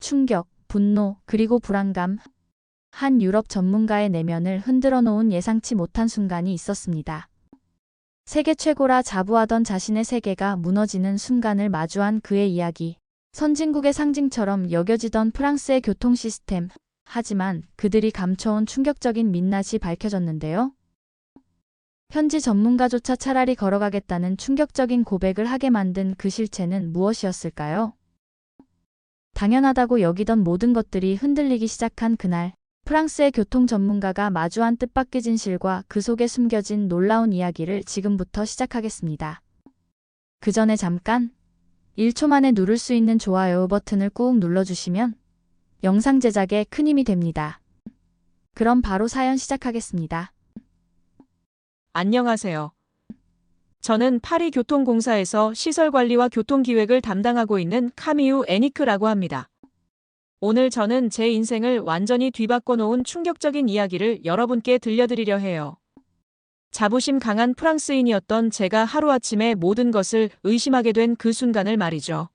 충격, 분노, 그리고 불안감. 한 유럽 전문가의 내면을 흔들어 놓은 예상치 못한 순간이 있었습니다. 세계 최고라 자부하던 자신의 세계가 무너지는 순간을 마주한 그의 이야기. 선진국의 상징처럼 여겨지던 프랑스의 교통 시스템. 하지만 그들이 감춰온 충격적인 민낯이 밝혀졌는데요. 현지 전문가조차 차라리 걸어가겠다는 충격적인 고백을 하게 만든 그 실체는 무엇이었을까요? 당연하다고 여기던 모든 것들이 흔들리기 시작한 그날, 프랑스의 교통 전문가가 마주한 뜻밖의 진실과 그 속에 숨겨진 놀라운 이야기를 지금부터 시작하겠습니다. 그 전에 잠깐 1초 만에 누를 수 있는 좋아요 버튼을 꾹 눌러주시면 영상 제작에 큰 힘이 됩니다. 그럼 바로 사연 시작하겠습니다. 안녕하세요. 저는 파리교통공사에서 시설관리와 교통기획을 담당하고 있는 카미우 애니크라고 합니다. 오늘 저는 제 인생을 완전히 뒤바꿔 놓은 충격적인 이야기를 여러분께 들려드리려 해요. 자부심 강한 프랑스인이었던 제가 하루아침에 모든 것을 의심하게 된 그 순간을 말이죠.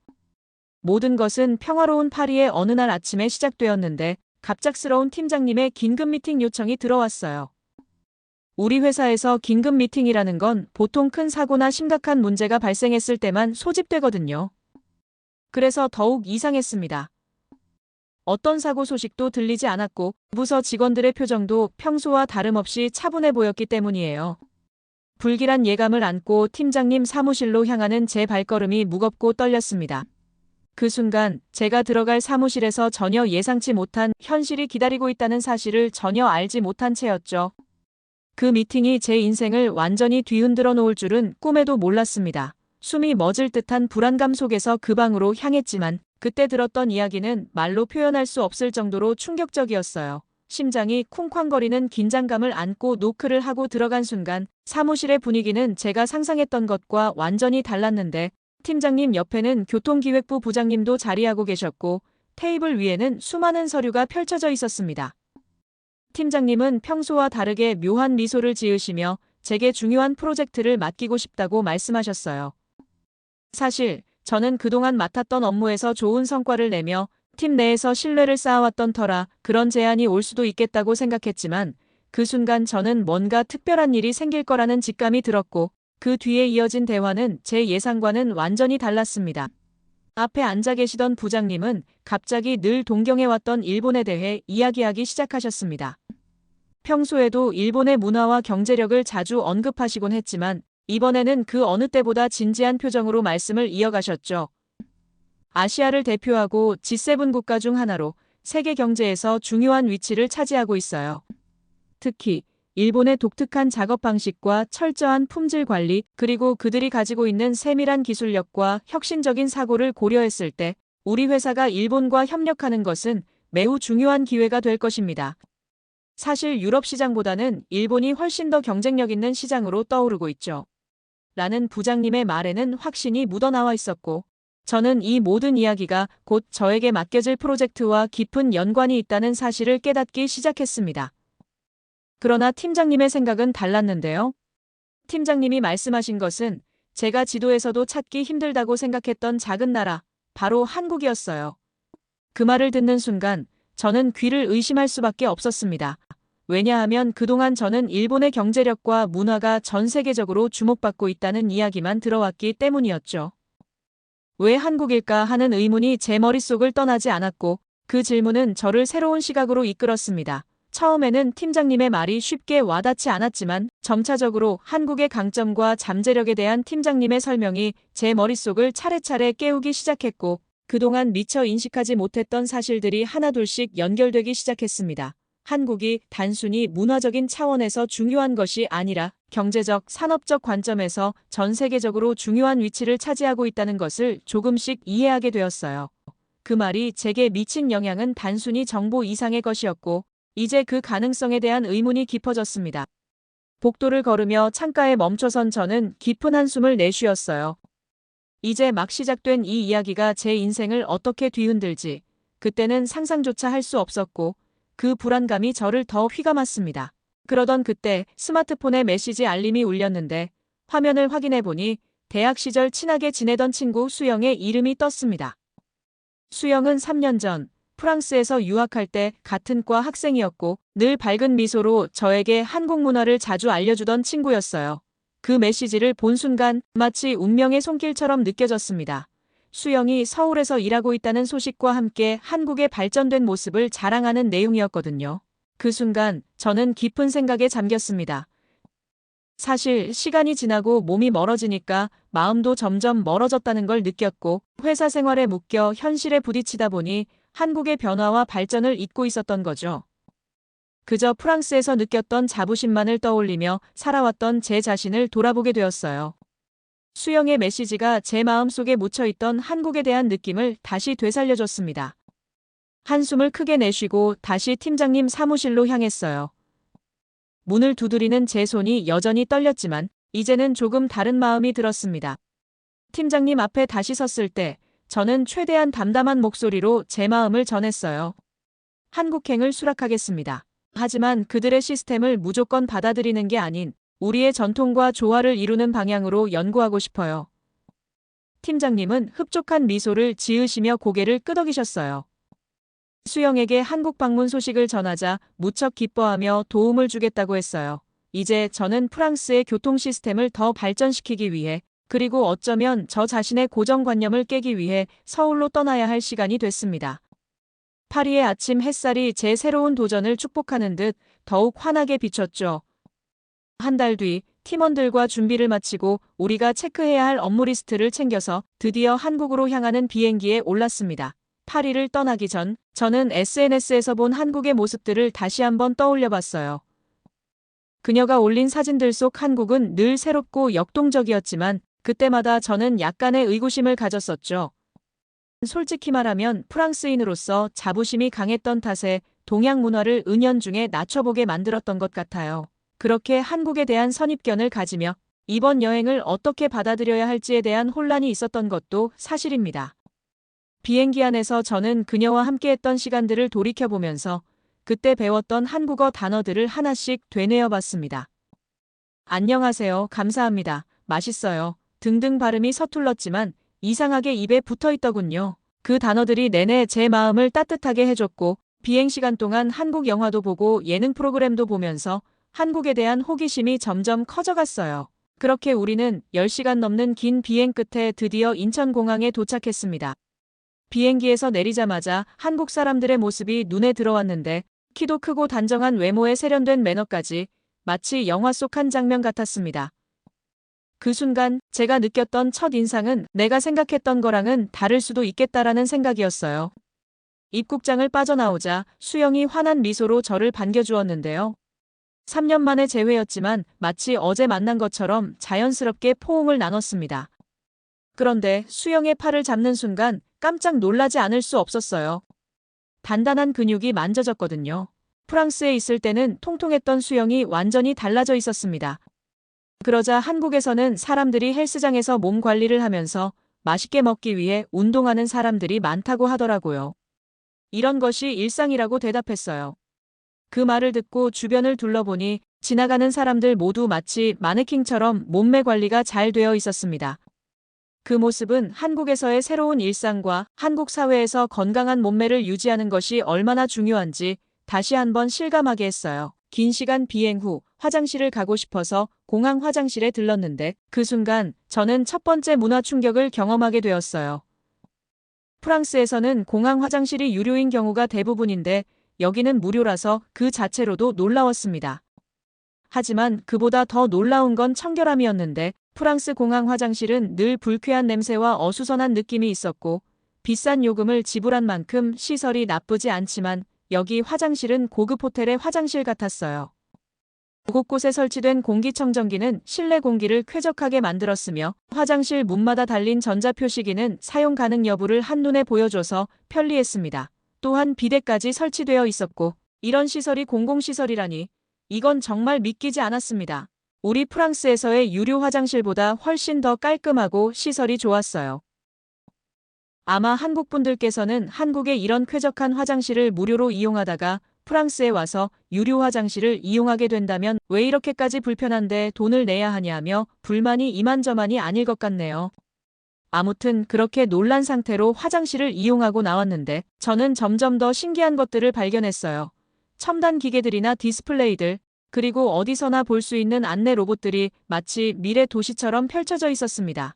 모든 것은 평화로운 파리의 어느 날 아침에 시작되었는데 갑작스러운 팀장님의 긴급 미팅 요청이 들어왔어요. 우리 회사에서 긴급 미팅이라는 건 보통 큰 사고나 심각한 문제가 발생했을 때만 소집되거든요. 그래서 더욱 이상했습니다. 어떤 사고 소식도 들리지 않았고 부서 직원들의 표정도 평소와 다름없이 차분해 보였기 때문이에요. 불길한 예감을 안고 팀장님 사무실로 향하는 제 발걸음이 무겁고 떨렸습니다. 그 순간 제가 들어갈 사무실에서 전혀 예상치 못한 현실이 기다리고 있다는 사실을 전혀 알지 못한 채였죠. 그 미팅이 제 인생을 완전히 뒤흔들어 놓을 줄은 꿈에도 몰랐습니다. 숨이 멎을 듯한 불안감 속에서 그 방으로 향했지만 그때 들었던 이야기는 말로 표현할 수 없을 정도로 충격적이었어요. 심장이 쿵쾅거리는 긴장감을 안고 노크를 하고 들어간 순간 사무실의 분위기는 제가 상상했던 것과 완전히 달랐는데 팀장님 옆에는 교통기획부 부장님도 자리하고 계셨고 테이블 위에는 수많은 서류가 펼쳐져 있었습니다. 팀장님은 평소와 다르게 묘한 미소를 지으시며 제게 중요한 프로젝트를 맡기고 싶다고 말씀하셨어요. 사실 저는 그동안 맡았던 업무에서 좋은 성과를 내며 팀 내에서 신뢰를 쌓아왔던 터라 그런 제안이 올 수도 있겠다고 생각했지만 그 순간 저는 뭔가 특별한 일이 생길 거라는 직감이 들었고 그 뒤에 이어진 대화는 제 예상과는 완전히 달랐습니다. 앞에 앉아 계시던 부장님은 갑자기 늘 동경해왔던 일본에 대해 이야기하기 시작하셨습니다. 평소에도 일본의 문화와 경제력을 자주 언급하시곤 했지만 이번에는 그 어느 때보다 진지한 표정으로 말씀을 이어가셨죠. 아시아를 대표하고 G7 국가 중 하나로 세계 경제에서 중요한 위치를 차지하고 있어요. 특히 일본의 독특한 작업 방식과 철저한 품질 관리, 그리고 그들이 가지고 있는 세밀한 기술력과 혁신적인 사고를 고려했을 때 우리 회사가 일본과 협력하는 것은 매우 중요한 기회가 될 것입니다. 사실 유럽 시장보다는 일본이 훨씬 더 경쟁력 있는 시장으로 떠오르고 있죠. 라는 부장님의 말에는 확신이 묻어나와 있었고 저는 이 모든 이야기가 곧 저에게 맡겨질 프로젝트와 깊은 연관이 있다는 사실을 깨닫기 시작했습니다. 그러나 팀장님의 생각은 달랐는데요. 팀장님이 말씀하신 것은 제가 지도에서도 찾기 힘들다고 생각했던 작은 나라, 바로 한국이었어요. 그 말을 듣는 순간 저는 귀를 의심할 수밖에 없었습니다. 왜냐하면 그동안 저는 일본의 경제력과 문화가 전 세계적으로 주목받고 있다는 이야기만 들어왔기 때문이었죠. 왜 한국일까 하는 의문이 제 머릿속을 떠나지 않았고 그 질문은 저를 새로운 시각으로 이끌었습니다. 처음에는 팀장님의 말이 쉽게 와닿지 않았지만 점차적으로 한국의 강점과 잠재력에 대한 팀장님의 설명이 제 머릿속을 차례차례 깨우기 시작했고 그동안 미처 인식하지 못했던 사실들이 하나둘씩 연결되기 시작했습니다. 한국이 단순히 문화적인 차원에서 중요한 것이 아니라 경제적, 산업적 관점에서 전 세계적으로 중요한 위치를 차지하고 있다는 것을 조금씩 이해하게 되었어요. 그 말이 제게 미친 영향은 단순히 정보 이상의 것이었고 이제 그 가능성에 대한 의문이 깊어졌습니다. 복도를 걸으며 창가에 멈춰선 저는 깊은 한숨을 내쉬었어요. 이제 막 시작된 이 이야기가 제 인생을 어떻게 뒤흔들지 그때는 상상조차 할 수 없었고 그 불안감이 저를 더 휘감았습니다. 그러던 그때 스마트폰에 메시지 알림이 울렸는데 화면을 확인해 보니 대학 시절 친하게 지내던 친구 수영의 이름이 떴습니다. 수영은 3년 전 프랑스에서 유학할 때 같은 과 학생이었고 늘 밝은 미소로 저에게 한국 문화를 자주 알려주던 친구였어요. 그 메시지를 본 순간 마치 운명의 손길처럼 느껴졌습니다. 수영이 서울에서 일하고 있다는 소식과 함께 한국의 발전된 모습을 자랑하는 내용이었거든요. 그 순간 저는 깊은 생각에 잠겼습니다. 사실 시간이 지나고 몸이 멀어지니까 마음도 점점 멀어졌다는 걸 느꼈고 회사 생활에 묶여 현실에 부딪히다 보니 한국의 변화와 발전을 잊고 있었던 거죠. 그저 프랑스에서 느꼈던 자부심만을 떠올리며 살아왔던 제 자신을 돌아보게 되었어요. 수영의 메시지가 제 마음속에 묻혀있던 한국에 대한 느낌을 다시 되살려줬습니다. 한숨을 크게 내쉬고 다시 팀장님 사무실로 향했어요. 문을 두드리는 제 손이 여전히 떨렸지만 이제는 조금 다른 마음이 들었습니다. 팀장님 앞에 다시 섰을 때 저는 최대한 담담한 목소리로 제 마음을 전했어요. 한국행을 수락하겠습니다. 하지만 그들의 시스템을 무조건 받아들이는 게 아닌 우리의 전통과 조화를 이루는 방향으로 연구하고 싶어요. 팀장님은 흡족한 미소를 지으시며 고개를 끄덕이셨어요. 수영에게 한국 방문 소식을 전하자 무척 기뻐하며 도움을 주겠다고 했어요. 이제 저는 프랑스의 교통 시스템을 더 발전시키기 위해 그리고 어쩌면 저 자신의 고정관념을 깨기 위해 서울로 떠나야 할 시간이 됐습니다. 파리의 아침 햇살이 제 새로운 도전을 축복하는 듯 더욱 환하게 비쳤죠. 한 달 뒤 팀원들과 준비를 마치고 우리가 체크해야 할 업무 리스트를 챙겨서 드디어 한국으로 향하는 비행기에 올랐습니다. 파리를 떠나기 전 저는 SNS에서 본 한국의 모습들을 다시 한번 떠올려 봤어요. 그녀가 올린 사진들 속 한국은 늘 새롭고 역동적이었지만 그때마다 저는 약간의 의구심을 가졌었죠. 솔직히 말하면 프랑스인으로서 자부심이 강했던 탓에 동양 문화를 은연중에 낮춰보게 만들었던 것 같아요. 그렇게 한국에 대한 선입견을 가지며 이번 여행을 어떻게 받아들여야 할지에 대한 혼란이 있었던 것도 사실입니다. 비행기 안에서 저는 그녀와 함께했던 시간들을 돌이켜보면서 그때 배웠던 한국어 단어들을 하나씩 되뇌어 봤습니다. 안녕하세요, 감사합니다, 맛있어요 등등 발음이 서툴렀지만 이상하게 입에 붙어있더군요. 그 단어들이 내내 제 마음을 따뜻하게 해줬고 비행시간 동안 한국 영화도 보고 예능 프로그램도 보면서 한국에 대한 호기심이 점점 커져갔어요. 그렇게 우리는 10시간 넘는 긴 비행 끝에 드디어 인천공항에 도착했습니다. 비행기에서 내리자마자 한국 사람들의 모습이 눈에 들어왔는데 키도 크고 단정한 외모에 세련된 매너까지 마치 영화 속 한 장면 같았습니다. 그 순간 제가 느꼈던 첫 인상은 내가 생각했던 거랑은 다를 수도 있겠다라는 생각이었어요. 입국장을 빠져나오자 수영이 환한 미소로 저를 반겨주었는데요. 3년 만의 재회였지만 마치 어제 만난 것처럼 자연스럽게 포옹을 나눴습니다. 그런데 수영의 팔을 잡는 순간 깜짝 놀라지 않을 수 없었어요. 단단한 근육이 만져졌거든요. 프랑스에 있을 때는 통통했던 수영이 완전히 달라져 있었습니다. 그러자 한국에서는 사람들이 헬스장에서 몸 관리를 하면서 맛있게 먹기 위해 운동하는 사람들이 많다고 하더라고요. 이런 것이 일상이라고 대답했어요. 그 말을 듣고 주변을 둘러보니 지나가는 사람들 모두 마치 마네킹처럼 몸매 관리가 잘 되어 있었습니다. 그 모습은 한국에서의 새로운 일상과 한국 사회에서 건강한 몸매를 유지하는 것이 얼마나 중요한지 다시 한번 실감하게 했어요. 긴 시간 비행 후 화장실을 가고 싶어서 공항 화장실에 들렀는데 그 순간 저는 첫 번째 문화 충격을 경험하게 되었어요. 프랑스에서는 공항 화장실이 유료인 경우가 대부분인데 여기는 무료라서 그 자체로도 놀라웠습니다. 하지만 그보다 더 놀라운 건 청결함이었는데 프랑스 공항 화장실은 늘 불쾌한 냄새와 어수선한 느낌이 있었고 비싼 요금을 지불한 만큼 시설이 나쁘지 않지만 여기 화장실은 고급 호텔의 화장실 같았어요. 곳곳에 설치된 공기청정기는 실내 공기를 쾌적하게 만들었으며 화장실 문마다 달린 전자표시기는 사용 가능 여부를 한눈에 보여줘서 편리했습니다. 또한 비데까지 설치되어 있었고 이런 시설이 공공시설이라니 이건 정말 믿기지 않았습니다. 우리 프랑스에서의 유료 화장실보다 훨씬 더 깔끔하고 시설이 좋았어요. 아마 한국 분들께서는 한국의 이런 쾌적한 화장실을 무료로 이용하다가 프랑스에 와서 유료 화장실을 이용하게 된다면 왜 이렇게까지 불편한데 돈을 내야 하냐며 불만이 이만저만이 아닐 것 같네요. 아무튼 그렇게 놀란 상태로 화장실을 이용하고 나왔는데 저는 점점 더 신기한 것들을 발견했어요. 첨단 기계들이나 디스플레이들, 그리고 어디서나 볼 수 있는 안내 로봇들이 마치 미래 도시처럼 펼쳐져 있었습니다.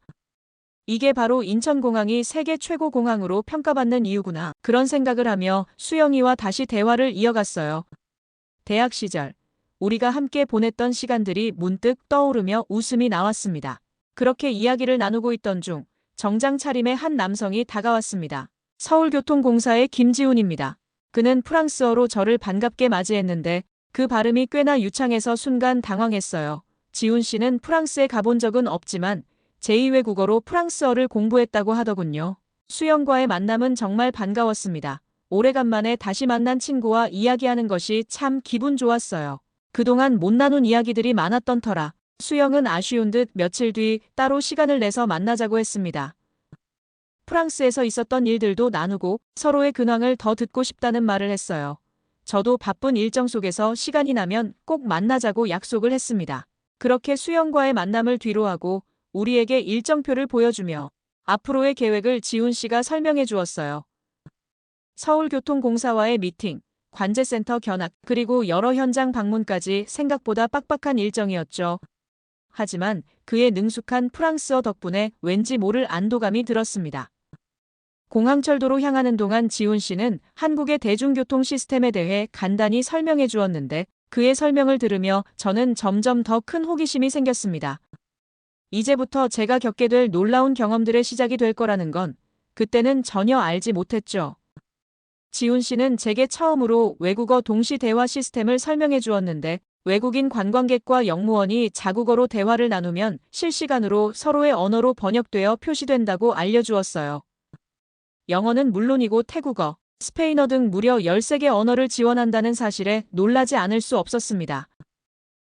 이게 바로 인천공항이 세계 최고 공항으로 평가받는 이유구나. 그런 생각을 하며 수영이와 다시 대화를 이어갔어요. 대학 시절, 우리가 함께 보냈던 시간들이 문득 떠오르며 웃음이 나왔습니다. 그렇게 이야기를 나누고 있던 중 정장 차림의 한 남성이 다가왔습니다. 서울교통공사의 김지훈입니다. 그는 프랑스어로 저를 반갑게 맞이했는데 그 발음이 꽤나 유창해서 순간 당황했어요. 지훈 씨는 프랑스에 가본 적은 없지만 제2외국어로 프랑스어를 공부했다고 하더군요. 수영과의 만남은 정말 반가웠습니다. 오래간만에 다시 만난 친구와 이야기하는 것이 참 기분 좋았어요. 그동안 못 나눈 이야기들이 많았던 터라 수영은 아쉬운 듯 며칠 뒤 따로 시간을 내서 만나자고 했습니다. 프랑스에서 있었던 일들도 나누고 서로의 근황을 더 듣고 싶다는 말을 했어요. 저도 바쁜 일정 속에서 시간이 나면 꼭 만나자고 약속을 했습니다. 그렇게 수영과의 만남을 뒤로하고 우리에게 일정표를 보여주며 앞으로의 계획을 지훈 씨가 설명해 주었어요. 서울교통공사와의 미팅, 관제센터 견학, 그리고 여러 현장 방문까지 생각보다 빡빡한 일정이었죠. 하지만 그의 능숙한 프랑스어 덕분에 왠지 모를 안도감이 들었습니다. 공항철도로 향하는 동안 지훈 씨는 한국의 대중교통 시스템에 대해 간단히 설명해 주었는데 그의 설명을 들으며 저는 점점 더 큰 호기심이 생겼습니다. 이제부터 제가 겪게 될 놀라운 경험들의 시작이 될 거라는 건 그때는 전혀 알지 못했죠. 지훈 씨는 제게 처음으로 외국어 동시 대화 시스템을 설명해 주었는데 외국인 관광객과 영무원이 자국어로 대화를 나누면 실시간으로 서로의 언어로 번역되어 표시된다고 알려주었어요. 영어는 물론이고 태국어, 스페인어 등 무려 13개 언어를 지원한다는 사실에 놀라지 않을 수 없었습니다.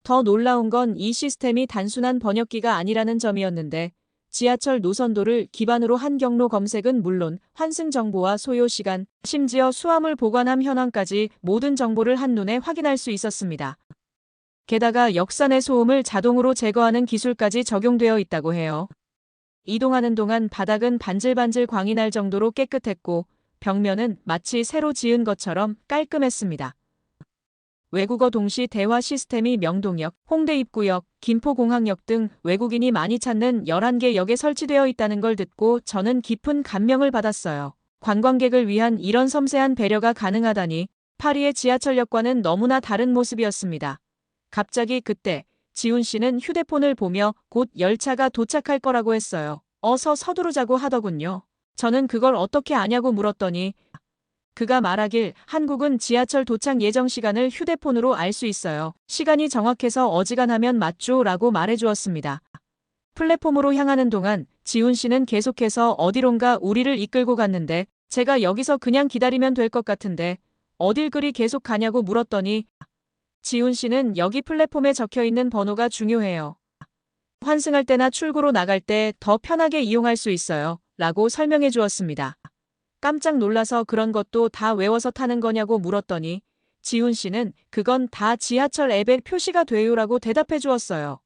더 놀라운 건 이 시스템이 단순한 번역기가 아니라는 점이었는데 지하철 노선도를 기반으로 한 경로 검색은 물론 환승 정보와 소요 시간, 심지어 수화물 보관함 현황까지 모든 정보를 한눈에 확인할 수 있었습니다. 게다가 역산의 소음을 자동으로 제거하는 기술까지 적용되어 있다고 해요. 이동하는 동안 바닥은 반질반질 광이 날 정도로 깨끗했고 벽면은 마치 새로 지은 것처럼 깔끔했습니다. 외국어 동시 대화 시스템이 명동역, 홍대 입구역, 김포공항역 등 외국인이 많이 찾는 11개 역에 설치되어 있다는 걸 듣고 저는 깊은 감명을 받았어요. 관광객을 위한 이런 섬세한 배려가 가능하다니 파리의 지하철역과는 너무나 다른 모습이었습니다. 갑자기 그때 지훈 씨는 휴대폰을 보며 곧 열차가 도착할 거라고 했어요. 어서 서두르자고 하더군요. 저는 그걸 어떻게 아냐고 물었더니 그가 말하길 한국은 지하철 도착 예정 시간을 휴대폰으로 알 수 있어요. 시간이 정확해서 어지간하면 맞죠? 라고 말해주었습니다. 플랫폼으로 향하는 동안 지훈 씨는 계속해서 어디론가 우리를 이끌고 갔는데 제가 여기서 그냥 기다리면 될 것 같은데 어딜 그리 계속 가냐고 물었더니 지훈 씨는 여기 플랫폼에 적혀있는 번호가 중요해요. 환승할 때나 출구로 나갈 때 더 편하게 이용할 수 있어요. 라고 설명해 주었습니다. 깜짝 놀라서 그런 것도 다 외워서 타는 거냐고 물었더니 지훈 씨는 그건 다 지하철 앱에 표시가 돼요라고 대답해 주었어요.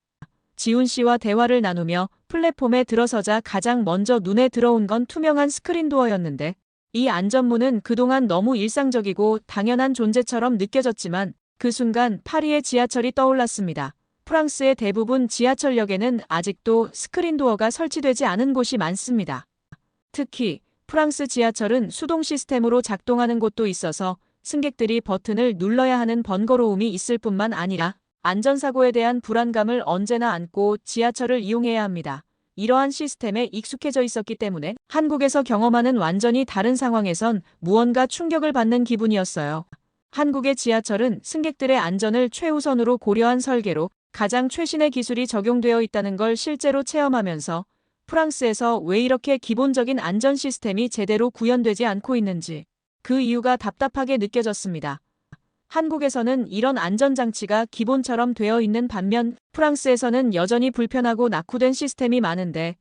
지훈 씨와 대화를 나누며 플랫폼에 들어서자 가장 먼저 눈에 들어온 건 투명한 스크린도어였는데 이 안전문은 그동안 너무 일상적이고 당연한 존재처럼 느껴졌지만 그 순간 파리의 지하철이 떠올랐습니다. 프랑스의 대부분 지하철역에는 아직도 스크린도어가 설치되지 않은 곳이 많습니다. 특히 프랑스 지하철은 수동 시스템으로 작동하는 곳도 있어서 승객들이 버튼을 눌러야 하는 번거로움이 있을 뿐만 아니라 안전사고에 대한 불안감을 언제나 안고 지하철을 이용해야 합니다. 이러한 시스템에 익숙해져 있었기 때문에 한국에서 경험하는 완전히 다른 상황에선 무언가 충격을 받는 기분이었어요. 한국의 지하철은 승객들의 안전을 최우선으로 고려한 설계로 가장 최신의 기술이 적용되어 있다는 걸 실제로 체험하면서 프랑스에서 왜 이렇게 기본적인 안전 시스템이 제대로 구현되지 않고 있는지 그 이유가 답답하게 느껴졌습니다. 한국에서는 이런 안전장치가 기본처럼 되어 있는 반면 프랑스에서는 여전히 불편하고 낙후된 시스템이 많은데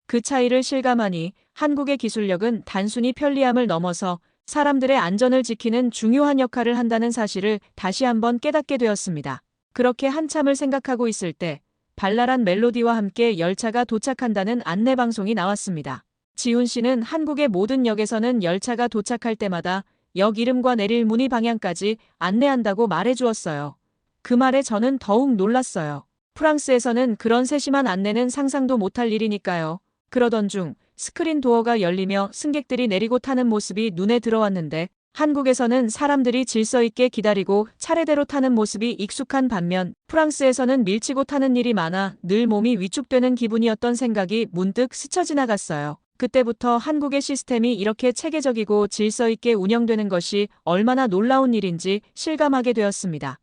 그 차이를 실감하니 한국의 기술력은 단순히 편리함을 넘어서 사람들의 안전을 지키는 중요한 역할을 한다는 사실을 다시 한번 깨닫게 되었습니다. 그렇게 한참을 생각하고 있을 때 발랄한 멜로디와 함께 열차가 도착한다는 안내방송이 나왔습니다. 지훈 씨는 한국의 모든 역에서는 열차가 도착할 때마다 역 이름과 내릴 문의 방향까지 안내한다고 말해주었어요. 그 말에 저는 더욱 놀랐어요. 프랑스에서는 그런 세심한 안내는 상상도 못할 일이니까요. 그러던 중 스크린 도어가 열리며 승객들이 내리고 타는 모습이 눈에 들어왔는데 한국에서는 사람들이 질서 있게 기다리고 차례대로 타는 모습이 익숙한 반면 프랑스에서는 밀치고 타는 일이 많아 늘 몸이 위축되는 기분이었던 생각이 문득 스쳐 지나갔어요. 그때부터 한국의 시스템이 이렇게 체계적이고 질서 있게 운영되는 것이 얼마나 놀라운 일인지 실감하게 되었습니다.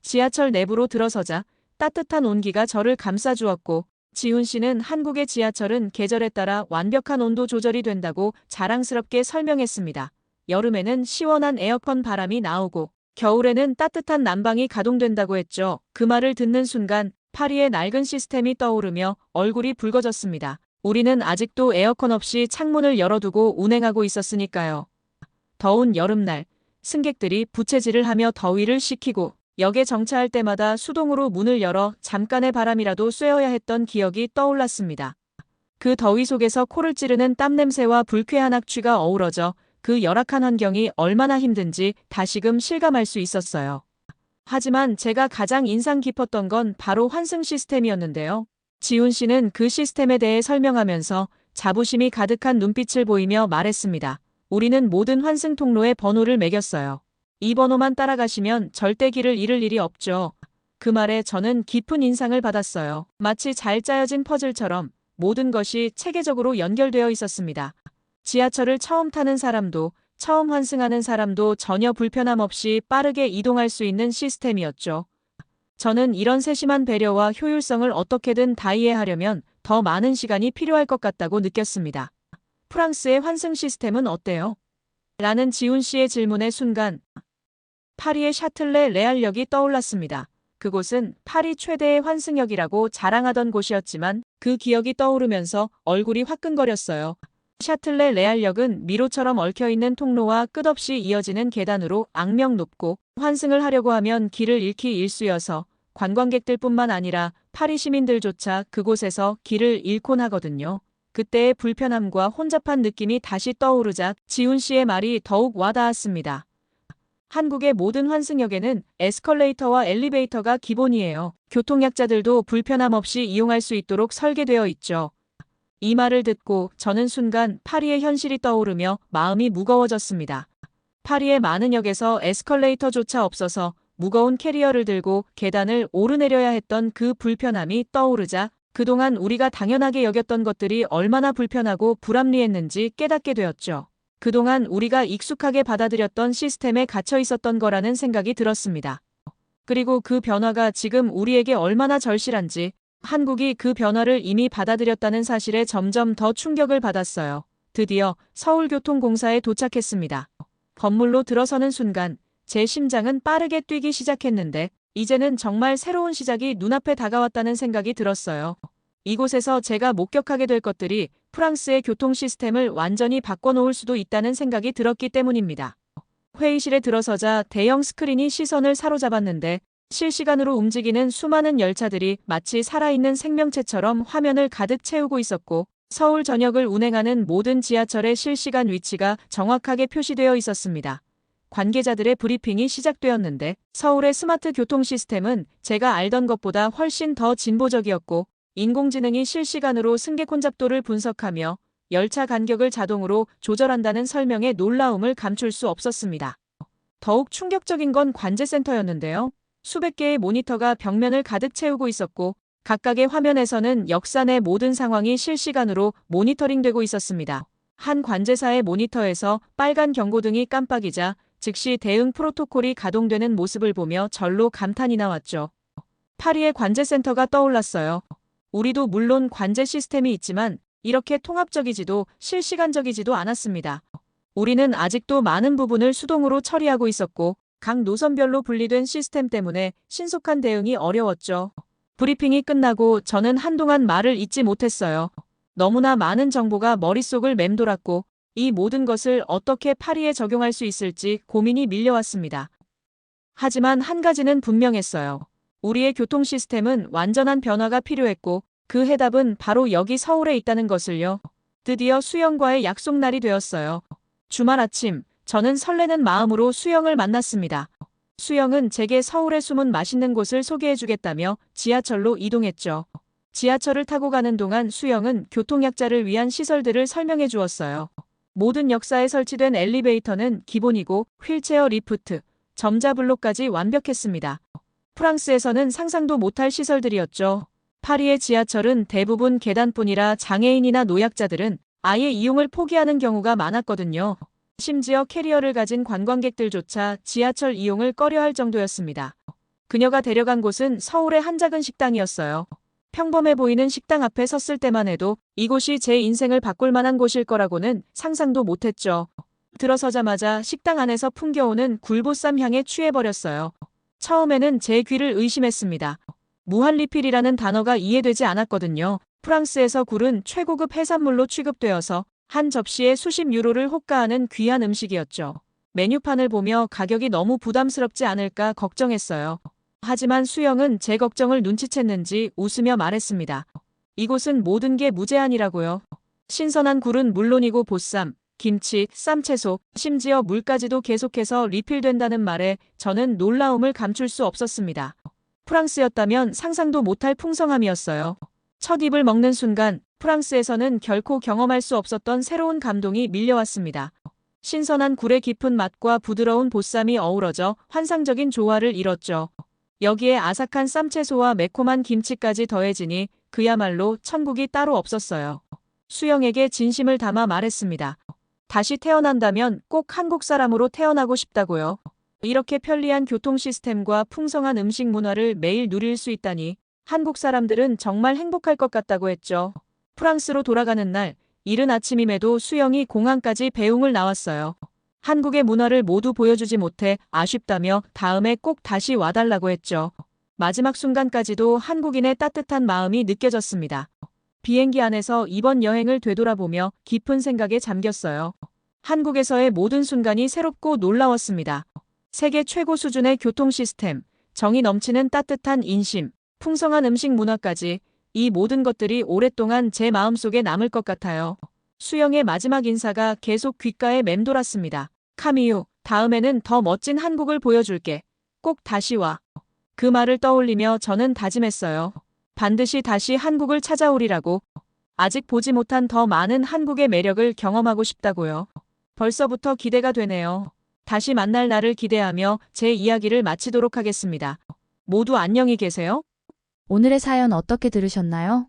지하철 내부로 들어서자 따뜻한 온기가 저를 감싸주었고 지훈 씨는 한국의 지하철은 계절에 따라 완벽한 온도 조절이 된다고 자랑스럽게 설명했습니다. 여름에는 시원한 에어컨 바람이 나오고 겨울에는 따뜻한 난방이 가동된다고 했죠. 그 말을 듣는 순간 파리의 낡은 시스템이 떠오르며 얼굴이 붉어졌습니다. 우리는 아직도 에어컨 없이 창문을 열어두고 운행하고 있었으니까요. 더운 여름날 승객들이 부채질을 하며 더위를 식히고 역에 정차할 때마다 수동으로 문을 열어 잠깐의 바람이라도 쐬어야 했던 기억이 떠올랐습니다. 그 더위 속에서 코를 찌르는 땀 냄새와 불쾌한 악취가 어우러져 그 열악한 환경이 얼마나 힘든지 다시금 실감할 수 있었어요. 하지만 제가 가장 인상 깊었던 건 바로 환승 시스템이었는데요. 지훈 씨는 그 시스템에 대해 설명하면서 자부심이 가득한 눈빛을 보이며 말했습니다. 우리는 모든 환승 통로에 번호를 매겼어요. 이 번호만 따라가시면 절대 길을 잃을 일이 없죠. 그 말에 저는 깊은 인상을 받았어요. 마치 잘 짜여진 퍼즐처럼 모든 것이 체계적으로 연결되어 있었습니다. 지하철을 처음 타는 사람도 처음 환승하는 사람도 전혀 불편함 없이 빠르게 이동할 수 있는 시스템이었죠. 저는 이런 세심한 배려와 효율성을 어떻게든 다 이해하려면 더 많은 시간이 필요할 것 같다고 느꼈습니다. 프랑스의 환승 시스템은 어때요? 라는 지훈 씨의 질문의 순간 파리의 샤틀레 레알역이 떠올랐습니다. 그곳은 파리 최대의 환승역이라고 자랑하던 곳이었지만 그 기억이 떠오르면서 얼굴이 화끈거렸어요. 샤틀레 레알역은 미로처럼 얽혀있는 통로와 끝없이 이어지는 계단으로 악명 높고 환승을 하려고 하면 길을 잃기 일쑤여서 관광객들뿐만 아니라 파리 시민들조차 그곳에서 길을 잃곤 하거든요. 그때의 불편함과 혼잡한 느낌이 다시 떠오르자 지훈 씨의 말이 더욱 와닿았습니다. 한국의 모든 환승역에는 에스컬레이터와 엘리베이터가 기본이에요. 교통약자들도 불편함 없이 이용할 수 있도록 설계되어 있죠. 이 말을 듣고 저는 순간 파리의 현실이 떠오르며 마음이 무거워졌습니다. 파리의 많은 역에서 에스컬레이터조차 없어서 무거운 캐리어를 들고 계단을 오르내려야 했던 그 불편함이 떠오르자 그동안 우리가 당연하게 여겼던 것들이 얼마나 불편하고 불합리했는지 깨닫게 되었죠. 그동안 우리가 익숙하게 받아들였던 시스템에 갇혀 있었던 거라는 생각이 들었습니다. 그리고 그 변화가 지금 우리에게 얼마나 절실한지 한국이 그 변화를 이미 받아들였다는 사실에 점점 더 충격을 받았어요. 드디어 서울교통공사에 도착했습니다. 건물로 들어서는 순간 제 심장은 빠르게 뛰기 시작했는데 이제는 정말 새로운 시작이 눈앞에 다가왔다는 생각이 들었어요. 이곳에서 제가 목격하게 될 것들이 프랑스의 교통 시스템을 완전히 바꿔놓을 수도 있다는 생각이 들었기 때문입니다. 회의실에 들어서자 대형 스크린이 시선을 사로잡았는데 실시간으로 움직이는 수많은 열차들이 마치 살아있는 생명체처럼 화면을 가득 채우고 있었고 서울 전역을 운행하는 모든 지하철의 실시간 위치가 정확하게 표시되어 있었습니다. 관계자들의 브리핑이 시작되었는데 서울의 스마트 교통 시스템은 제가 알던 것보다 훨씬 더 진보적이었고 인공지능이 실시간으로 승객 혼잡도를 분석하며 열차 간격을 자동으로 조절한다는 설명에 놀라움을 감출 수 없었습니다. 더욱 충격적인 건 관제센터였는데요. 수백 개의 모니터가 벽면을 가득 채우고 있었고 각각의 화면에서는 역사 내 모든 상황이 실시간으로 모니터링되고 있었습니다. 한 관제사의 모니터에서 빨간 경고등이 깜빡이자 즉시 대응 프로토콜이 가동되는 모습을 보며 절로 감탄이 나왔죠. 파리의 관제센터가 떠올랐어요. 우리도 물론 관제 시스템이 있지만 이렇게 통합적이지도 실시간적이지도 않았습니다. 우리는 아직도 많은 부분을 수동으로 처리하고 있었고 각 노선별로 분리된 시스템 때문에 신속한 대응이 어려웠죠. 브리핑이 끝나고 저는 한동안 말을 잇지 못했어요. 너무나 많은 정보가 머릿속을 맴돌았고 이 모든 것을 어떻게 파리에 적용할 수 있을지 고민이 밀려왔습니다. 하지만 한 가지는 분명했어요. 우리의 교통 시스템은 완전한 변화가 필요했고 그 해답은 바로 여기 서울에 있다는 것을요. 드디어 수영과의 약속날이 되었어요. 주말 아침, 저는 설레는 마음으로 수영을 만났습니다. 수영은 제게 서울의 숨은 맛있는 곳을 소개해주겠다며 지하철로 이동했죠. 지하철을 타고 가는 동안 수영은 교통약자를 위한 시설들을 설명해 주었어요. 모든 역사에 설치된 엘리베이터는 기본이고 휠체어 리프트, 점자블록까지 완벽했습니다. 프랑스에서는 상상도 못할 시설들이었죠. 파리의 지하철은 대부분 계단뿐이라 장애인이나 노약자들은 아예 이용을 포기하는 경우가 많았거든요. 심지어 캐리어를 가진 관광객들조차 지하철 이용을 꺼려할 정도였습니다. 그녀가 데려간 곳은 서울의 한 작은 식당이었어요. 평범해 보이는 식당 앞에 섰을 때만 해도 이곳이 제 인생을 바꿀 만한 곳일 거라고는 상상도 못했죠. 들어서자마자 식당 안에서 풍겨오는 굴보쌈 향에 취해버렸어요. 처음에는 제 귀를 의심했습니다. 무한리필이라는 단어가 이해되지 않았거든요. 프랑스에서 굴은 최고급 해산물로 취급되어서 한 접시에 수십 유로를 호가하는 귀한 음식이었죠. 메뉴판을 보며 가격이 너무 부담스럽지 않을까 걱정했어요. 하지만 수영은 제 걱정을 눈치챘는지 웃으며 말했습니다. 이곳은 모든 게 무제한이라고요. 신선한 굴은 물론이고 보쌈, 김치, 쌈채소, 심지어 물까지도 계속해서 리필된다는 말에 저는 놀라움을 감출 수 없었습니다. 프랑스였다면 상상도 못할 풍성함이었어요. 첫 입을 먹는 순간 프랑스에서는 결코 경험할 수 없었던 새로운 감동이 밀려왔습니다. 신선한 굴의 깊은 맛과 부드러운 보쌈이 어우러져 환상적인 조화를 이뤘죠. 여기에 아삭한 쌈채소와 매콤한 김치까지 더해지니 그야말로 천국이 따로 없었어요. 수영에게 진심을 담아 말했습니다. 다시 태어난다면 꼭 한국 사람으로 태어나고 싶다고요. 이렇게 편리한 교통 시스템과 풍성한 음식 문화를 매일 누릴 수 있다니 한국 사람들은 정말 행복할 것 같다고 했죠. 프랑스로 돌아가는 날, 이른 아침임에도 수영이 공항까지 배웅을 나왔어요. 한국의 문화를 모두 보여주지 못해 아쉽다며 다음에 꼭 다시 와달라고 했죠. 마지막 순간까지도 한국인의 따뜻한 마음이 느껴졌습니다. 비행기 안에서 이번 여행을 되돌아보며 깊은 생각에 잠겼어요. 한국에서의 모든 순간이 새롭고 놀라웠습니다. 세계 최고 수준의 교통 시스템, 정이 넘치는 따뜻한 인심, 풍성한 음식 문화까지 이 모든 것들이 오랫동안 제 마음속에 남을 것 같아요. 수영의 마지막 인사가 계속 귓가에 맴돌았습니다. 카미유, 다음에는 더 멋진 한국을 보여줄게. 꼭 다시 와. 그 말을 떠올리며 저는 다짐했어요. 반드시 다시 한국을 찾아오리라고. 아직 보지 못한 더 많은 한국의 매력을 경험하고 싶다고요. 벌써부터 기대가 되네요. 다시 만날 날을 기대하며 제 이야기를 마치도록 하겠습니다. 모두 안녕히 계세요. 오늘의 사연 어떻게 들으셨나요?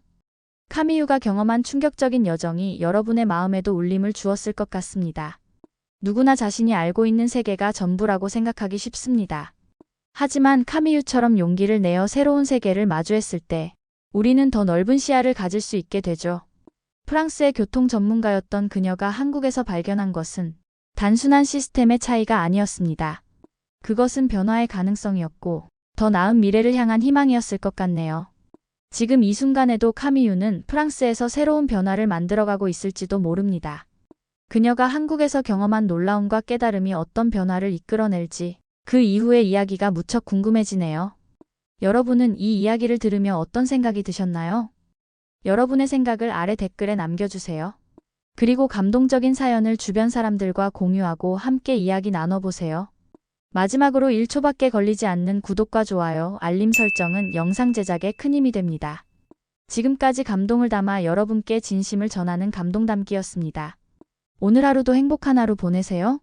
카미유가 경험한 충격적인 여정이 여러분의 마음에도 울림을 주었을 것 같습니다. 누구나 자신이 알고 있는 세계가 전부라고 생각하기 쉽습니다. 하지만 카미유처럼 용기를 내어 새로운 세계를 마주했을 때 우리는 더 넓은 시야를 가질 수 있게 되죠. 프랑스의 교통 전문가였던 그녀가 한국에서 발견한 것은 단순한 시스템의 차이가 아니었습니다. 그것은 변화의 가능성이었고 더 나은 미래를 향한 희망이었을 것 같네요. 지금 이 순간에도 카미유는 프랑스에서 새로운 변화를 만들어가고 있을지도 모릅니다. 그녀가 한국에서 경험한 놀라움과 깨달음이 어떤 변화를 이끌어낼지 그 이후의 이야기가 무척 궁금해지네요. 여러분은 이 이야기를 들으며 어떤 생각이 드셨나요? 여러분의 생각을 아래 댓글에 남겨주세요. 그리고 감동적인 사연을 주변 사람들과 공유하고 함께 이야기 나눠보세요. 마지막으로 1초밖에 걸리지 않는 구독과 좋아요, 알림 설정은 영상 제작에 큰 힘이 됩니다. 지금까지 감동을 담아 여러분께 진심을 전하는 감동담기였습니다. 오늘 하루도 행복한 하루 보내세요.